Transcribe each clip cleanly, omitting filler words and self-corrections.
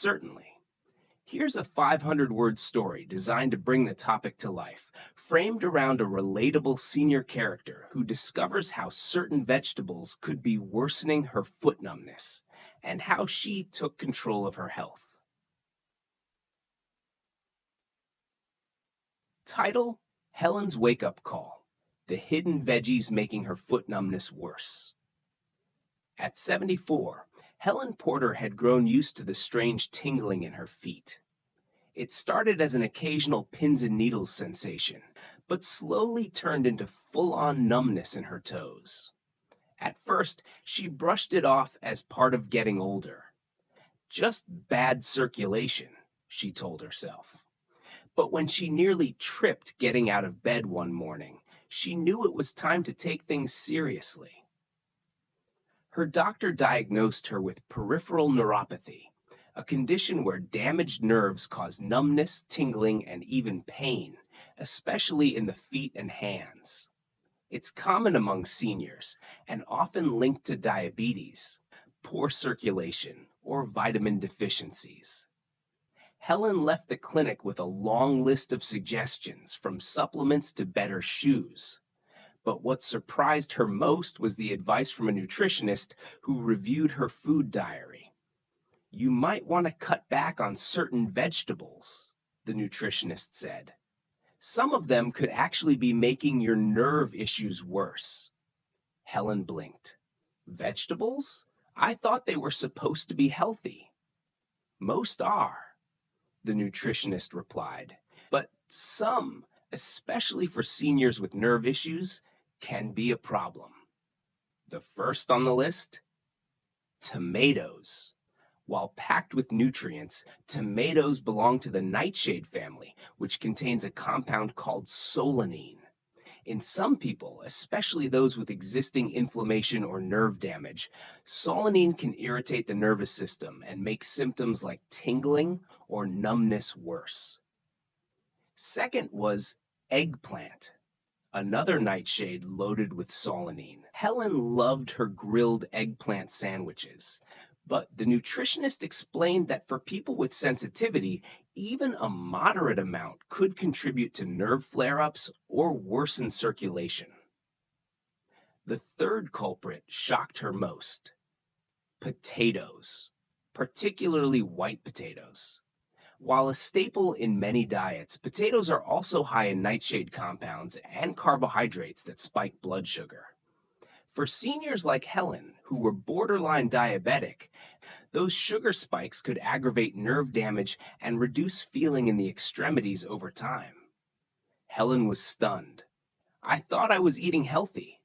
Certainly. Here's a 500-word story designed to bring the topic to life, framed around a relatable senior character who discovers how certain vegetables could be worsening her foot numbness and how she took control of her health. Title: Helen's Wake-Up Call: The Hidden Veggies Making Her Foot Numbness Worse. At 74, Helen Porter had grown used to the strange tingling in her feet. It started as an occasional pins and needles sensation, but slowly turned into full-on numbness in her toes. At first, she brushed it off as part of getting older. Just bad circulation, she told herself. But when she nearly tripped getting out of bed one morning, she knew it was time to take things seriously. Her doctor diagnosed her with peripheral neuropathy, a condition where damaged nerves cause numbness, tingling, and even pain, especially in the feet and hands. It's common among seniors and often linked to diabetes, poor circulation, or vitamin deficiencies. Helen left the clinic with a long list of suggestions, from supplements to better shoes. But what surprised her most was the advice from a nutritionist who reviewed her food diary. You might want to cut back on certain vegetables, the nutritionist said. Some of them could actually be making your nerve issues worse. Helen blinked. Vegetables? I thought they were supposed to be healthy. Most are, the nutritionist replied. But some, especially for seniors with nerve issues, can be a problem. The first on the list? Tomatoes. While packed with nutrients, tomatoes belong to the nightshade family, which contains a compound called solanine. In some people, especially those with existing inflammation or nerve damage, solanine can irritate the nervous system and make symptoms like tingling or numbness worse. Second was eggplant, another nightshade loaded with solanine. Helen loved her grilled eggplant sandwiches, but the nutritionist explained that for people with sensitivity, even a moderate amount could contribute to nerve flare-ups or worsen circulation. The third culprit shocked her most: potatoes, particularly white potatoes. While a staple in many diets, potatoes are also high in nightshade compounds and carbohydrates that spike blood sugar. For seniors like Helen, who were borderline diabetic, those sugar spikes could aggravate nerve damage and reduce feeling in the extremities over time. Helen was stunned. I thought I was eating healthy.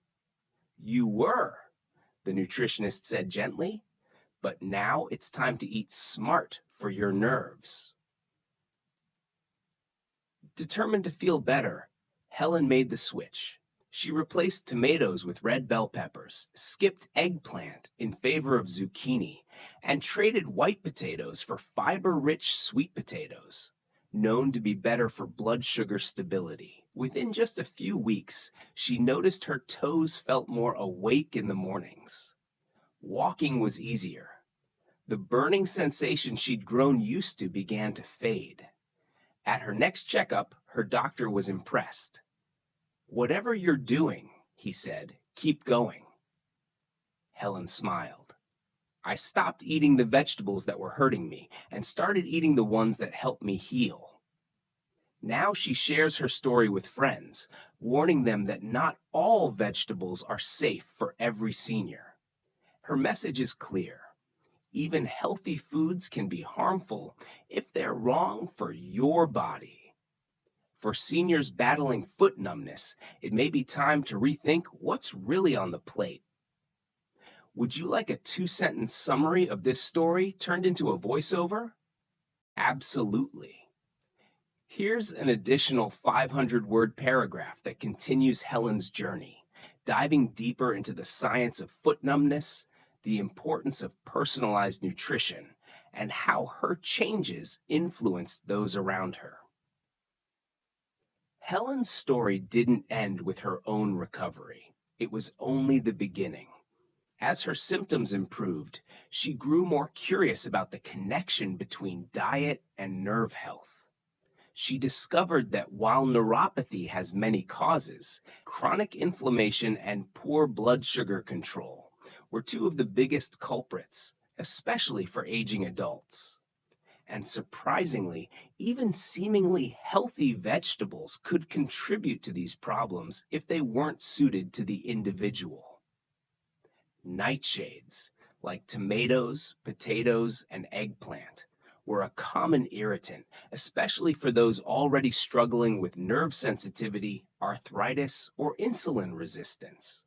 You were, the nutritionist said gently, but now it's time to eat smart for your nerves. Determined to feel better, Helen made the switch. She replaced tomatoes with red bell peppers, skipped eggplant in favor of zucchini, and traded white potatoes for fiber-rich sweet potatoes, known to be better for blood sugar stability. Within just a few weeks, she noticed her toes felt more awake in the mornings. Walking was easier. The burning sensation she'd grown used to began to fade. At her next checkup, her doctor was impressed. Whatever you're doing, he said, keep going. Helen smiled. I stopped eating the vegetables that were hurting me and started eating the ones that helped me heal. Now she shares her story with friends, warning them that not all vegetables are safe for every senior. Her message is clear. Even healthy foods can be harmful if they're wrong for your body. For seniors battling foot numbness, it may be time to rethink what's really on the plate. Would you like a 2-sentence summary of this story turned into a voiceover? Absolutely. Here's an additional 500-word paragraph that continues Helen's journey, diving deeper into the science of foot numbness, the importance of personalized nutrition, and how her changes influenced those around her. Helen's story didn't end with her own recovery. It was only the beginning. As her symptoms improved, she grew more curious about the connection between diet and nerve health. She discovered that while neuropathy has many causes, chronic inflammation and poor blood sugar control were two of the biggest culprits, especially for aging adults. And surprisingly, even seemingly healthy vegetables could contribute to these problems if they weren't suited to the individual. Nightshades, like tomatoes, potatoes, and eggplant, were a common irritant, especially for those already struggling with nerve sensitivity, arthritis, or insulin resistance.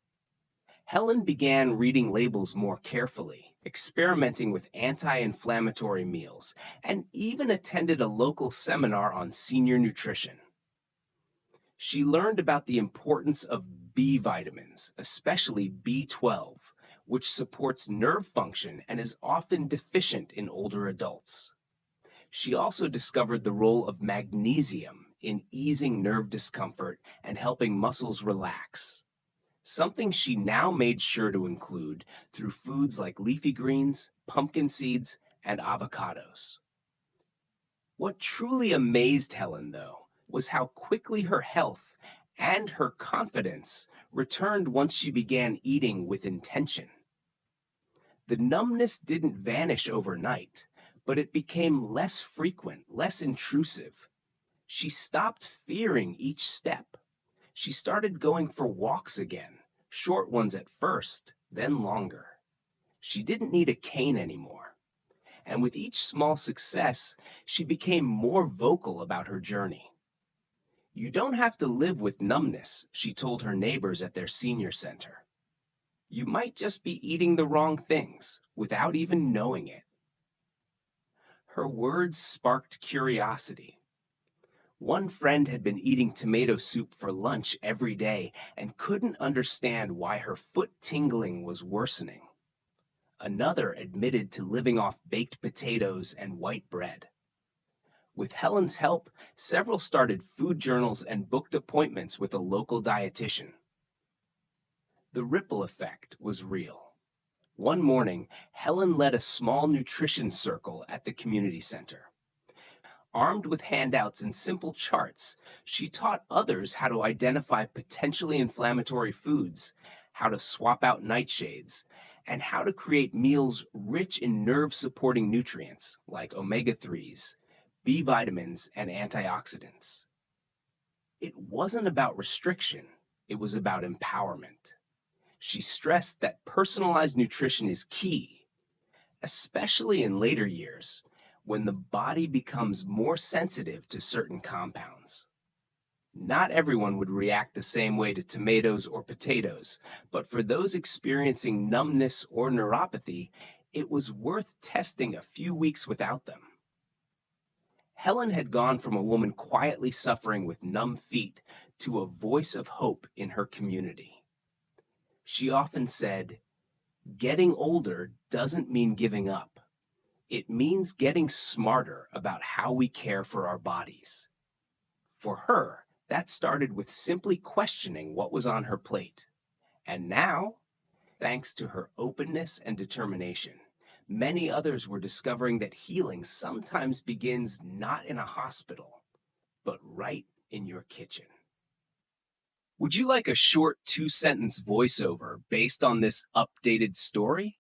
Helen began reading labels more carefully, experimenting with anti-inflammatory meals, and even attended a local seminar on senior nutrition. She learned about the importance of B vitamins, especially B12, which supports nerve function and is often deficient in older adults. She also discovered the role of magnesium in easing nerve discomfort and helping muscles relax, something she now made sure to include through foods like leafy greens, pumpkin seeds, and avocados. What truly amazed Helen, though, was how quickly her health and her confidence returned once she began eating with intention. The numbness didn't vanish overnight, but it became less frequent, less intrusive. She stopped fearing each step. She started going for walks again, short ones at first, then longer. She didn't need a cane anymore. And with each small success, she became more vocal about her journey. "You don't have to live with numbness," she told her neighbors at their senior center. "You might just be eating the wrong things without even knowing it." Her words sparked curiosity. One friend had been eating tomato soup for lunch every day and couldn't understand why her foot tingling was worsening. Another admitted to living off baked potatoes and white bread. With Helen's help, several started food journals and booked appointments with a local dietitian. The ripple effect was real. One morning, Helen led a small nutrition circle at the community center. Armed with handouts and simple charts, she taught others how to identify potentially inflammatory foods, how to swap out nightshades, and how to create meals rich in nerve-supporting nutrients like omega-3s, B vitamins, and antioxidants. It wasn't about restriction, it was about empowerment. She stressed that personalized nutrition is key, especially in later years, when the body becomes more sensitive to certain compounds. Not everyone would react the same way to tomatoes or potatoes, but for those experiencing numbness or neuropathy, it was worth testing a few weeks without them. Helen had gone from a woman quietly suffering with numb feet to a voice of hope in her community. She often said, "Getting older doesn't mean giving up. It means getting smarter about how we care for our bodies." For her, that started with simply questioning what was on her plate. And now, thanks to her openness and determination, many others were discovering that healing sometimes begins not in a hospital, but right in your kitchen. Would you like a short 2-sentence voiceover based on this updated story?